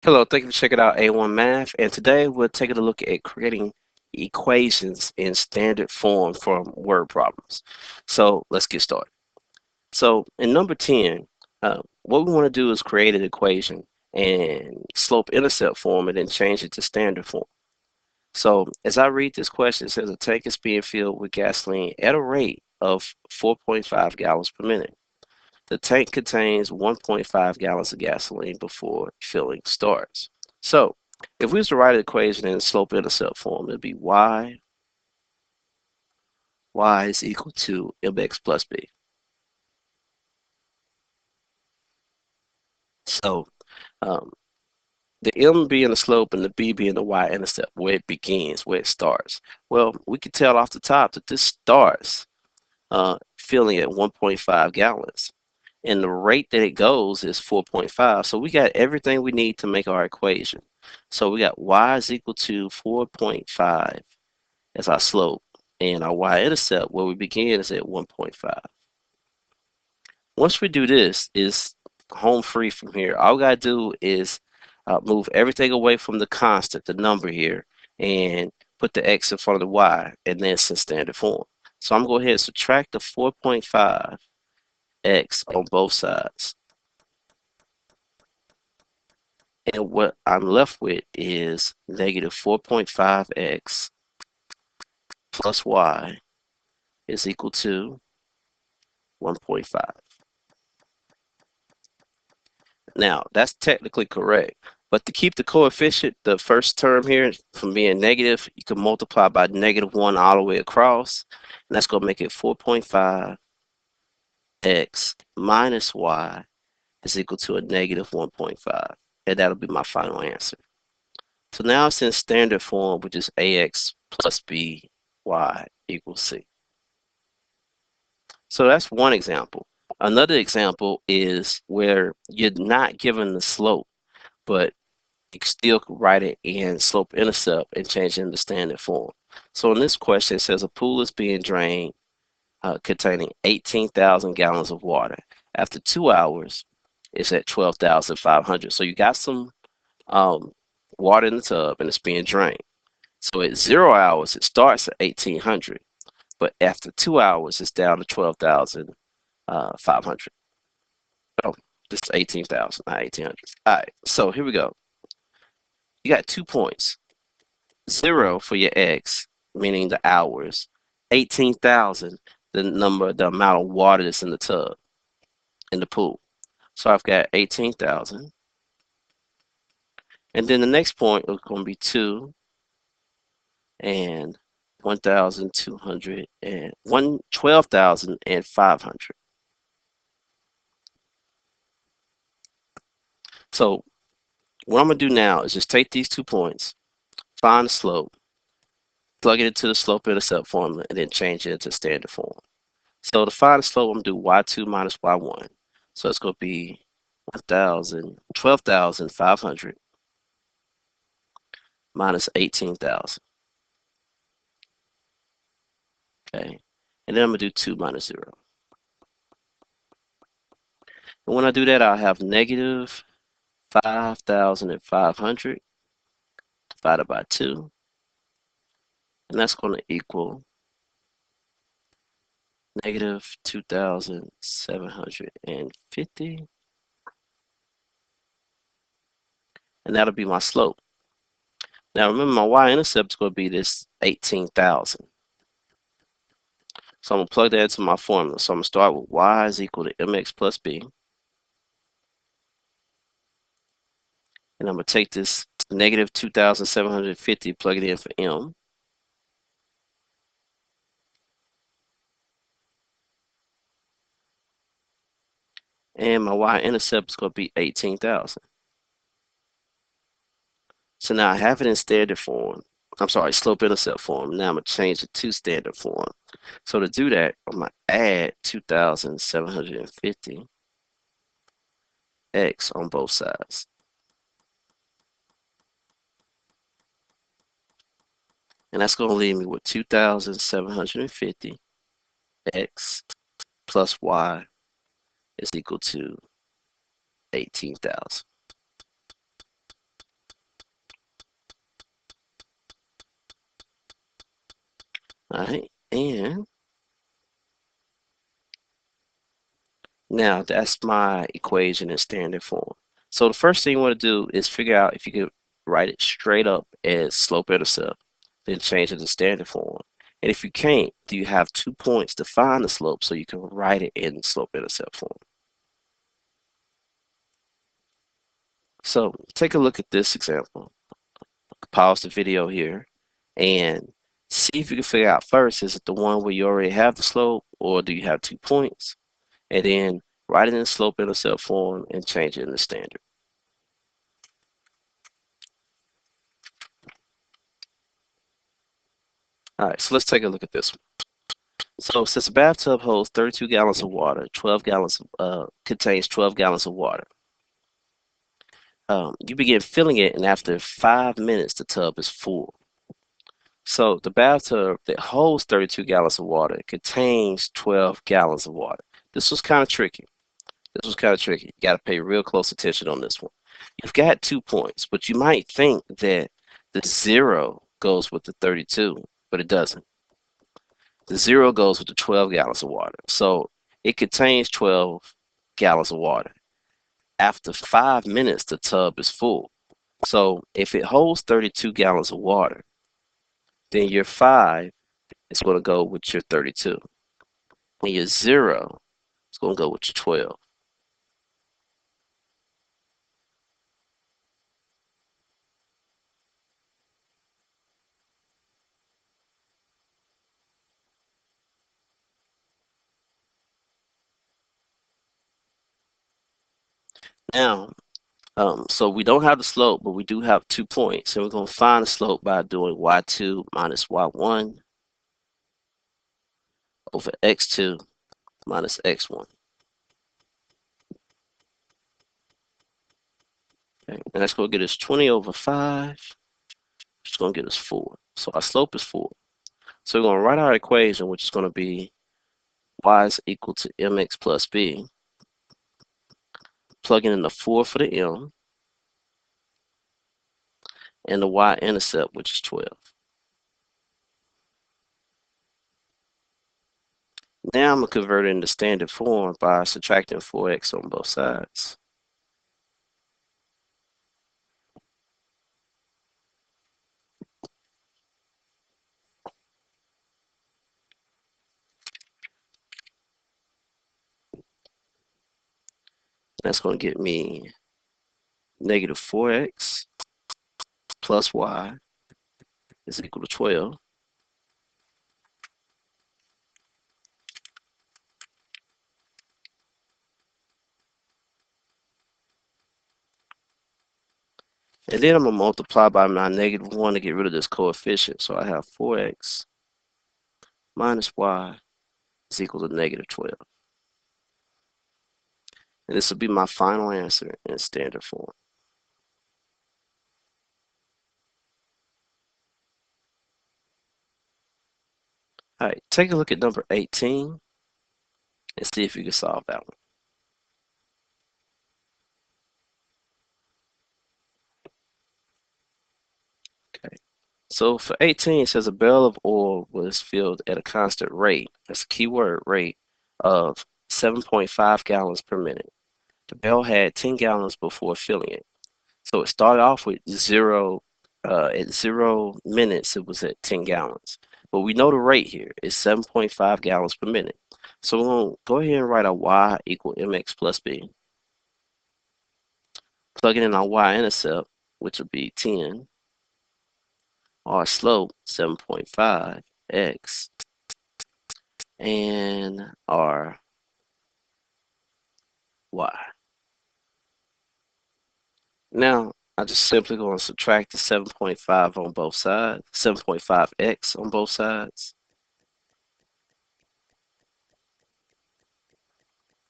Hello, thank you for checking out A1 Math, and today we're taking a look at creating equations in standard form from word problems. So let's get started. So in number 10, what we want to do is create an equation and slope-intercept form and then change it to standard form. So as I read this question, it says a tank is being filled with gasoline at a rate of 4.5 gallons per minute. The tank contains 1.5 gallons of gasoline before filling starts. So if we was to write an equation in slope-intercept form, it'd be y is equal to mx plus b. So um, the m being the slope and the b being the y-intercept, where it begins, where it starts. Well, we can tell off the top that this starts filling at 1.5 gallons. And the rate that it goes is 4.5. So we got everything we need to make our equation. So we got y is equal to 4.5 as our slope, and our y-intercept, where we begin, is at 1.5. Once we do this, is home free from here. All we got to do is move everything away from the constant, the number here, and put the x in front of the y, and then it's in standard form. So I'm going to go ahead and subtract the 4.5 x on both sides. And what I'm left with is negative 4.5x plus y is equal to 1.5. Now, that's technically correct, but to keep the coefficient, the first term here, from being negative, you can multiply by -1 all the way across, and that's going to make it 4.5x minus y is equal to a negative 1.5, and that'll be my final answer. So now it's in standard form, which is ax plus by equals c. So that's one example. Another example is where you're not given the slope, but you still could write it in slope-intercept and change it into standard form. So in this question, it says a pool is being drained containing 18,000 gallons of water. After 2 hours, it's at 12,500. So you got some um, water in the tub and it's being drained. So at 0 hours, it starts at 1,800, but after 2 hours, it's down to 12,500. Oh, this is 18,000, not 1,800. All right, so here we go. You got 2 points. 0 for your x, meaning the hours. 18,000, the amount of water that's in the tub, in the pool. So I've got 18,000. And then the next point is going to be 2 and 1,200 and 12,500. So what I'm going to do now is just take these 2 points, find the slope, plug it into the slope-intercept formula, and then change it into standard form. So to find the slope, I'm going to do y2 minus y1. So it's going to be 12,500 minus 18,000. Okay. And then I'm going to do 2 minus 0. And when I do that, I'll have negative 5,500 divided by 2. And that's going to equal negative 2,750. And that'll be my slope. Now remember, my y-intercept is going to be this 18,000. So I'm going to plug that into my formula. So I'm going to start with y is equal to mx plus b. And I'm going to take this negative 2,750, plug it in for m. And my y-intercept is going to be 18,000. So now I have it in standard form. I'm sorry, slope-intercept form. Now I'm going to change it to standard form. So to do that, I'm going to add 2,750 x on both sides. And that's going to leave me with 2,750 x plus y is equal to 18,000. All right, and now that's my equation in standard form. So the first thing you want to do is figure out if you can write it straight up as slope-intercept, then change it to standard form. And if you can't, do you have 2 points to find the slope so you can write it in slope-intercept form? So take a look at this example. Pause the video here and see if you can figure out first, is it the one where you already have the slope, or do you have 2 points? And then write it in slope-intercept form and change it into standard. All right, so let's take a look at this one. So since a bathtub holds 32 gallons of water, 12 gallons contains 12 gallons of water. You begin filling it, and after 5 minutes, the tub is full. So the bathtub that holds 32 gallons of water contains 12 gallons of water. This was kind of tricky. You got to pay real close attention on this one. You've got 2 points, but you might think that the 0 goes with the 32, but it doesn't. The 0 goes with the 12 gallons of water. So it contains 12 gallons of water. After 5 minutes, the tub is full. So if it holds 32 gallons of water, then your 5 is going to go with your 32. And your 0 is going to go with your 12. Now, so we don't have the slope, but we do have 2 points. And we're going to find the slope by doing y2 minus y1 over x2 minus x1. Okay, and that's going to get us 20 over 5. It's going to get us 4. So our slope is 4. So we're going to write our equation, which is going to be y is equal to mx plus b. Plugging in the 4 for the m and the y-intercept, which is 12. Now I'm going to convert it into standard form by subtracting 4x on both sides. That's going to get me negative 4x plus y is equal to 12. And then I'm going to multiply by my negative 1 to get rid of this coefficient. So I have 4x minus y is equal to negative 12. And this will be my final answer in standard form. All right, take a look at number 18 and see if you can solve that one. Okay. So for 18, it says a barrel of oil was filled at a constant rate, that's a key word, rate, of 7.5 gallons per minute. The barrel had 10 gallons before filling it. So it started off with at 0 minutes, it was at 10 gallons. But we know the rate here is 7.5 gallons per minute. So we're going to go ahead and write our y equal mx plus b. Plugging in our y-intercept, which would be 10. Our slope, 7.5 x, and our y. Now, I just simply going to subtract the 7.5 on both sides, 7.5x on both sides.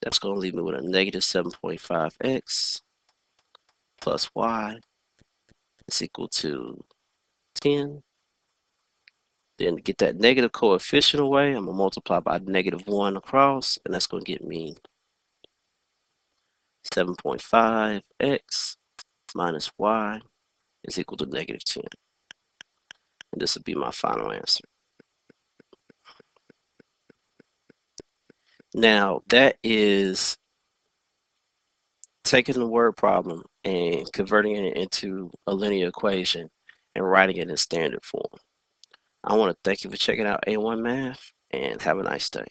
That's going to leave me with a negative 7.5x plus y is equal to 10. Then to get that negative coefficient away, I'm going to multiply by negative 1 across, and that's going to get me 7.5x minus y is equal to negative 10. And this will be my final answer. Now, that is taking the word problem and converting it into a linear equation and writing it in standard form. I want to thank you for checking out A1 Math and have a nice day.